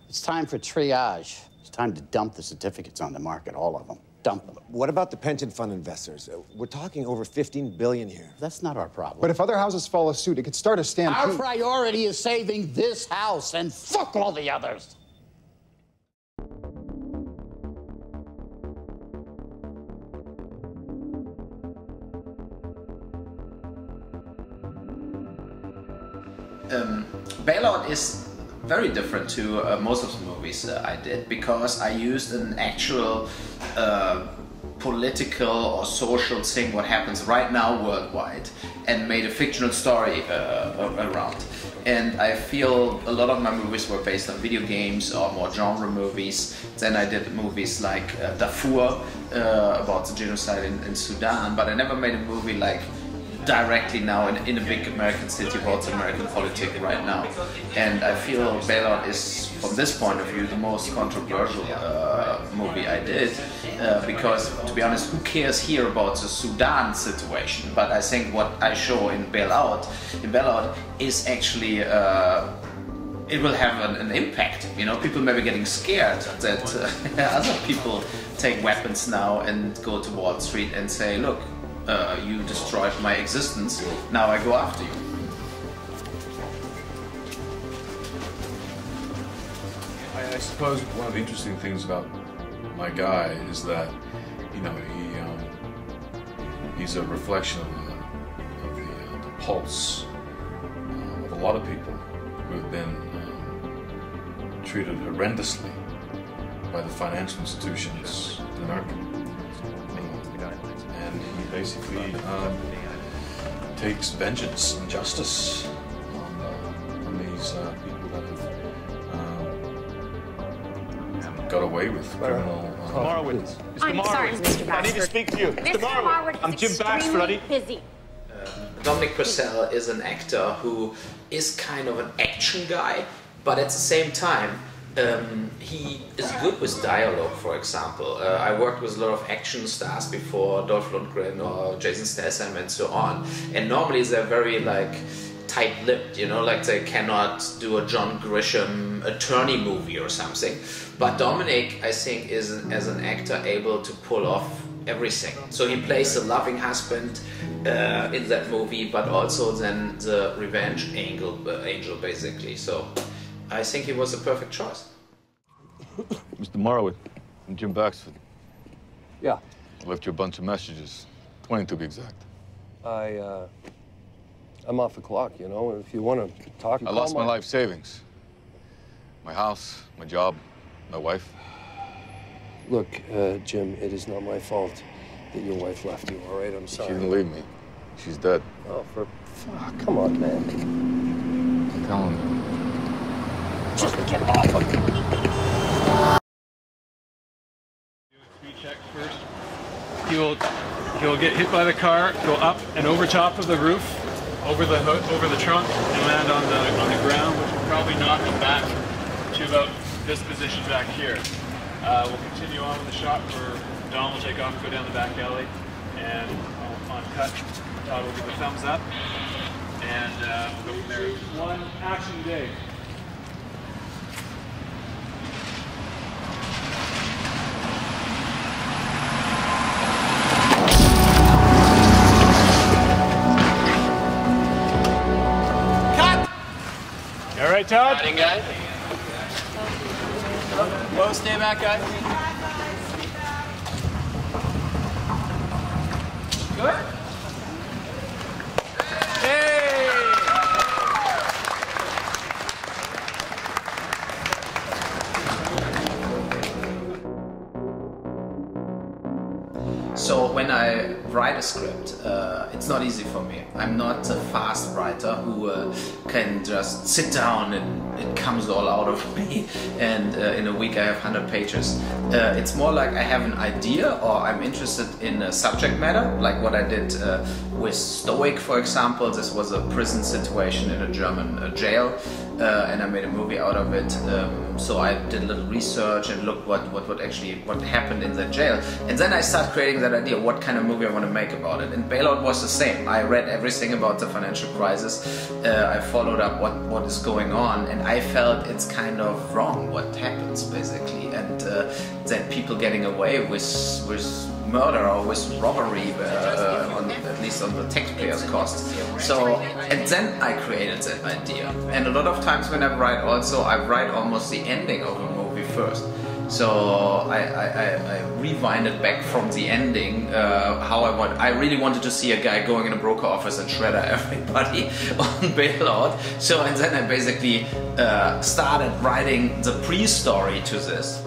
It's time for triage. It's time to dump the certificates on the market, all of them. Dump them. What about the pension fund investors? We're talking over 15 billion here. That's not our problem. But if other houses follow suit, it could start a stampede. Our priority is saving this house, and fuck all the others. Bailout is very different to most of the movies I did, because I used an actual political or social thing, what happens right now worldwide, and made a fictional story around. And I feel a lot of my movies were based on video games or more genre movies. Then I did movies like Darfur, about the genocide in Sudan, but I never made a movie like directly now in a big American city about the American politics right now. And I feel Bailout is, from this point of view, the most controversial movie I did, because, to be honest, who cares here about the Sudan situation? But I think what I show in Bailout is actually it will have an impact. You know, people may be getting scared that other people take weapons now and go to Wall Street and say, look, you destroyed my existence, now I go after you. I suppose one of the interesting things about my guy is that, you know, he's a reflection of the pulse of a lot of people who have been treated horrendously by the financial institutions in America. And he basically takes vengeance and justice on these people that have got away with criminal. I'm sorry, Mr. Bashford. I need to speak to you. Mr. Marwood I'm Jim Bashford. Busy. Dominic Purcell is an actor who is kind of an action guy, but at the same time, he is good with dialogue, for example. I worked with a lot of action stars before, Dolph Lundgren or Jason Statham and so on. And normally they're very like tight-lipped, you know, like they cannot do a John Grisham attorney movie or something. But Dominic, I think, is as an actor able to pull off everything. So he plays a loving husband in that movie, but also then the revenge angel basically. So I think he was a perfect choice. Mr. Marwood, I'm Jim Baxford. Yeah. I left you a bunch of messages, 20 to be exact. I'm off the clock, you know. If you want to talk, I lost my life savings. My house, my job, my wife. Look, Jim, it is not my fault that your wife left you, all right? I'm sorry. She didn't leave me. She's dead. Oh, fuck, come on, man. I'm telling you. Just get off of me. Do speed checks first. He'll get hit by the car, go up and over top of the roof, over the hood, over the trunk, and land on the ground, which will probably knock him back to about this position back here. We'll continue on with the shot where Dom will take off and go down the back alley, and on cut, Todd will give a thumbs up, and we'll go from there. One action day. All right, Todd. Cutting, guys. Whoa, stay back, guys. Good. Hey! So when I write a script, it's not easy for me. I'm not a fast writer who can just sit down and it comes all out of me and in a week I have 100 pages. It's more like I have an idea or I'm interested in a subject matter, like what I did with Stoic, for example. This was a prison situation in a German jail, and I made a movie out of it. So I did a little research and looked what happened in that jail, and then I started creating that idea, what kind of movie I want to make about it. And Bailout was the same. I read everything about the financial crisis. I followed up what is going on, and I felt it's kind of wrong what happens basically, and that people getting away with murder or with robbery, at least on the taxpayers' cost. So, and then I created that idea. And a lot of times when I write also, I write almost the ending of a movie first. So I rewinded back from the ending how I really wanted to see a guy going in a broker office and shredder everybody on Bailout. So, and then I basically started writing the pre-story to this.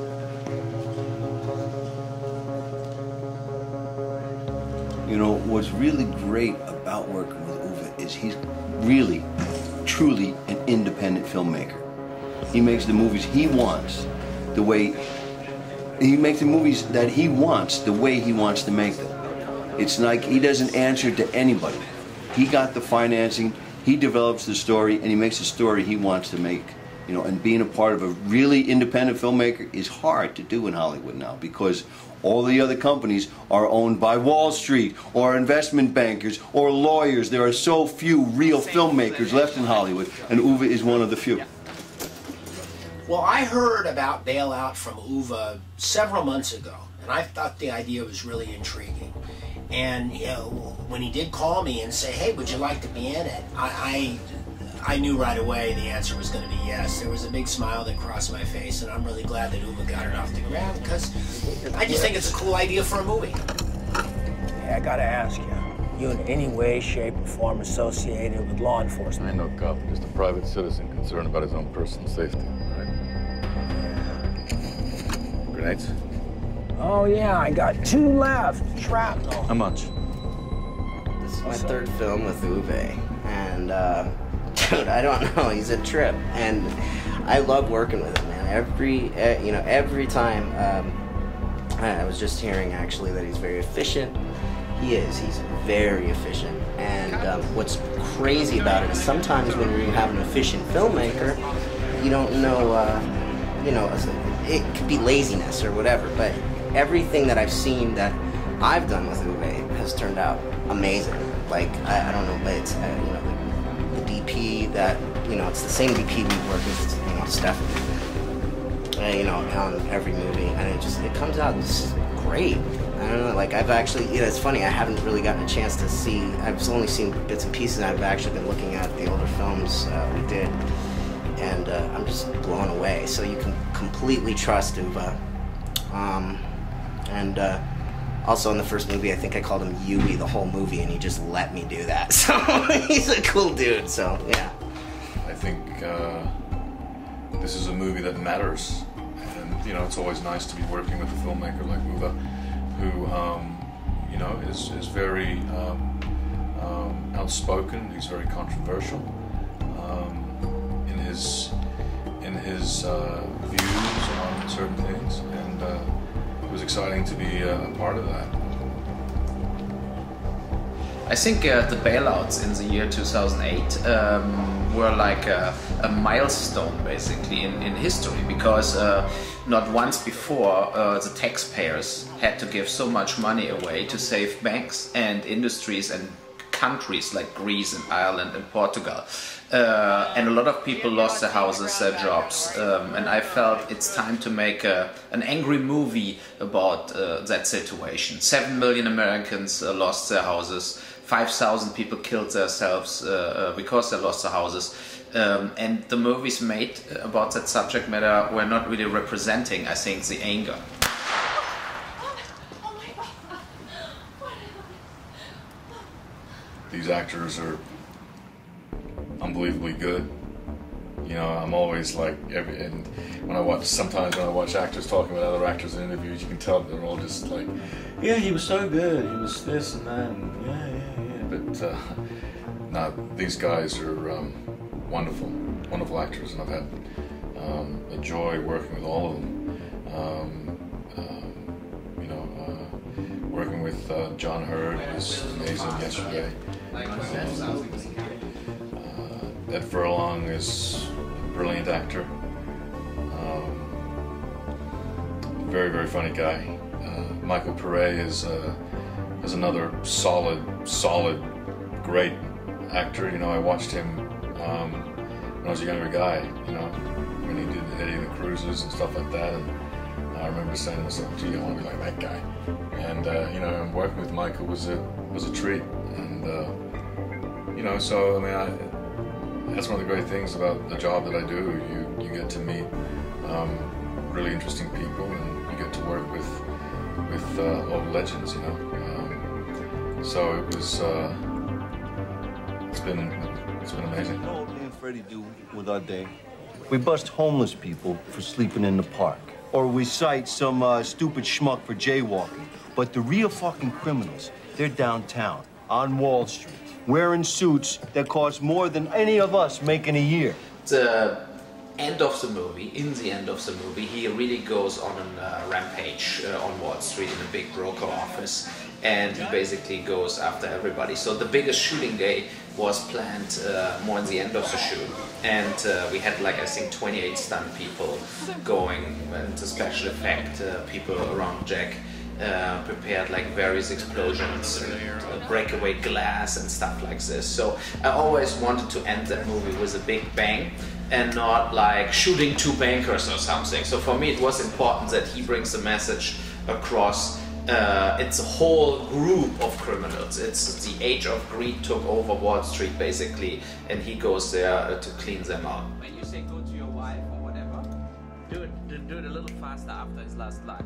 You know, what's really great about working with Uwe is he's really, truly an independent filmmaker. He makes the movies he wants the way, he makes the movies that he wants the way he wants to make them. It's like he doesn't answer to anybody. He got the financing, he develops the story, and he makes the story he wants to make. You know, and being a part of a really independent filmmaker is hard to do in Hollywood now, because all the other companies are owned by Wall Street or investment bankers or lawyers. There are so few real filmmakers left in Hollywood, and Uwe is one of the few. Well, I heard about Bailout from Uwe several months ago, and I thought the idea was really intriguing. And you know, when he did call me and say, "Hey, would you like to be in it?" I knew right away the answer was going to be yes. There was a big smile that crossed my face, and I'm really glad that Uwe got it off the ground, because I just think it's a cool idea for a movie. Hey, I gotta ask you, you in any way, shape, or form associated with law enforcement? I ain't no cop, just a private citizen concerned about his own personal safety, right? Grenades? Oh yeah, I got 2 left. Shrapnel. How much? This is my third film with Uwe, and dude, I don't know, he's a trip, and I love working with him, man. Every time, I was just hearing actually that he's very efficient. He's very efficient, and what's crazy about it is sometimes when you have an efficient filmmaker, you don't know, it could be laziness or whatever, but everything that I've seen that I've done with Uwe has turned out amazing. Like, I don't know, but it's, the DP that, it's the same DP we work with, Stephanie, on every movie, and it comes out just great. I don't know, like, I've actually, it's funny, I haven't really gotten a chance to see, I've only seen bits and pieces, and I've actually been looking at the older films we did, and I'm just blown away. So you can completely trust Uwe. Also in the first movie, I think I called him Yui the whole movie, and he just let me do that. So he's a cool dude, so yeah. I think this is a movie that matters. And, it's always nice to be working with a filmmaker like Uwe, who, is very outspoken. He's very controversial in his views on certain things, and it was exciting to be a part of that. I think the bailouts in the year 2008 were like a milestone basically in history, because not once before the taxpayers had to give so much money away to save banks and industries and countries like Greece and Ireland and Portugal. And a lot of people lost their houses, their jobs, and I felt it's time to make an angry movie about that situation. 7 million Americans lost their houses, 5,000 people killed themselves because they lost their houses, and the movies made about that subject matter were not really representing, I think, the anger. These actors are unbelievably good. I'm always like, sometimes when I watch actors talking about other actors in interviews, you can tell they're all just like, yeah, he was so good, he was this and that, and yeah. But no, these guys are wonderful actors, and I've had a joy working with all of them. Working with John Hurd was amazing yesterday. Ed Furlong is a brilliant actor. Very, very funny guy. Michael Paré is another solid, great actor. You know, I watched him when I was a younger guy, you know, when he did Eddie and the Cruises and stuff like that. And I remember saying to myself, gee, I want to be like that guy. And, you know, working with Michael was a treat. And, you know, so, I mean, that's one of the great things about the job that I do. You get to meet really interesting people, and you get to work with old legends, you know. So it was, it's been amazing. You know what me and Freddie do with our day? We bust homeless people for sleeping in the park. Or we cite some stupid schmuck for jaywalking. But the real fucking criminals, they're downtown, on Wall Street, wearing suits that cost more than any of us make in a year. The end of the movie, he really goes on a rampage on Wall Street in a big broker office, and he basically goes after everybody. So the biggest shooting day was planned more at the end of the shoot, and we had, like, I think 28 stunt people going, and the special effect people around Jack prepared like various explosions and breakaway glass and stuff like this. So I always wanted to end that movie with a big bang and not like shooting two bankers or something. So for me it was important that he brings the message across. It's a whole group of criminals. It's the age of greed took over Wall Street basically, and he goes there to clean them out. When you say go to your wife or whatever, do it a little faster after his last line.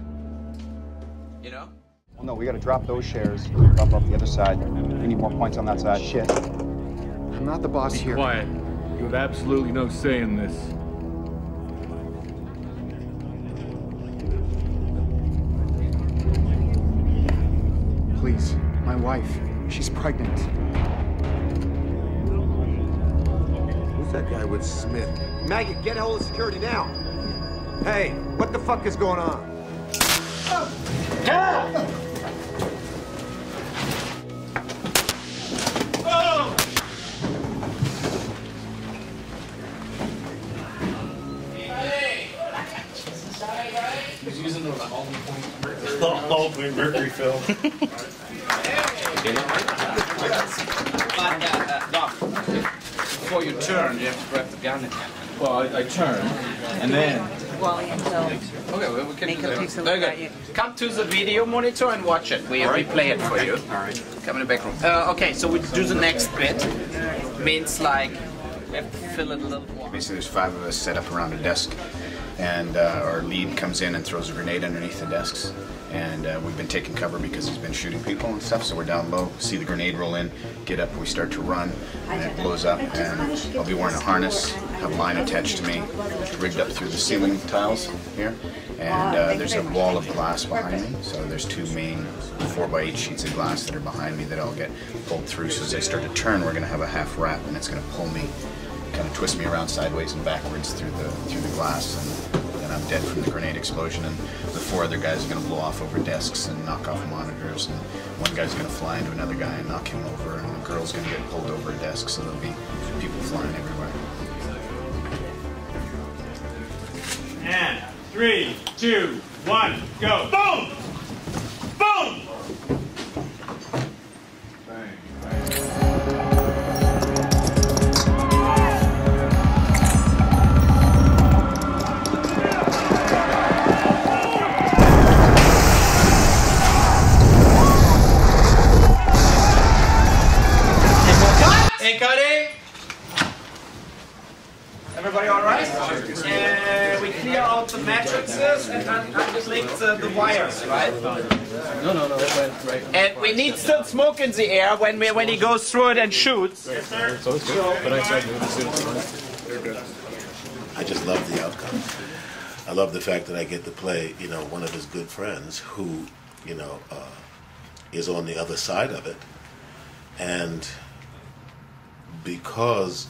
You know? Well, no, we gotta drop those shares, drop off the other side. We need more points on that side. Shit. I'm not the boss here. Be quiet. You have absolutely no say in this. Please, my wife. She's pregnant. Who's that guy with Smith? Maggot, get hold of security now. Hey, what the fuck is going on? He's using those all-point mercury film. Doc, before you turn, you have to grab the gun. Well, I turn, and then... Wally and Bill. Okay, well, we can Make do him that. take some Very look at good. you. Come to the video monitor and watch it. We replay it for you. All right. Come in the back room. Okay, so we do the next bit. Means like we have to fill it a little more. Basically, there's 5 of us set up around a desk, and our lead comes in and throws a grenade underneath the desks. And we've been taking cover because he's been shooting people and stuff, so we're down low, see the grenade roll in, get up, we start to run, and it blows up, and I'll be wearing a harness, have a line attached to me, rigged up through the ceiling tiles here, and there's a wall of glass behind me, so there's 2 main 4x8 sheets of glass that are behind me that all get pulled through, so as I start to turn, we're going to have a half wrap, and it's going to pull me, kind of twist me around sideways and backwards through the glass, and I'm dead from the grenade explosion, and the 4 other guys are going to blow off over desks and knock off monitors, and one guy's going to fly into another guy and knock him over, and the girl's going to get pulled over a desk, so there'll be people flying everywhere. And 3, 2, 1, go. Boom! Boom! Hey, cutting! Everybody all right? And we clear out the matrices and unlink the wires, right? No, right. And we need still smoke in the air when he goes through it and shoots. Yes, sir. So it's good. But I tried to I just love the outcome. I love the fact that I get to play, you know, one of his good friends who, you know, is on the other side of it. And because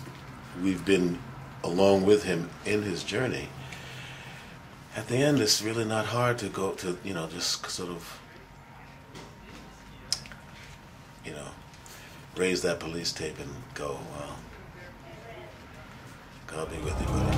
we've been along with him in his journey, at the end it's really not hard to go to, you know, just sort of you know, raise that police tape and go, well, God be with you, buddy.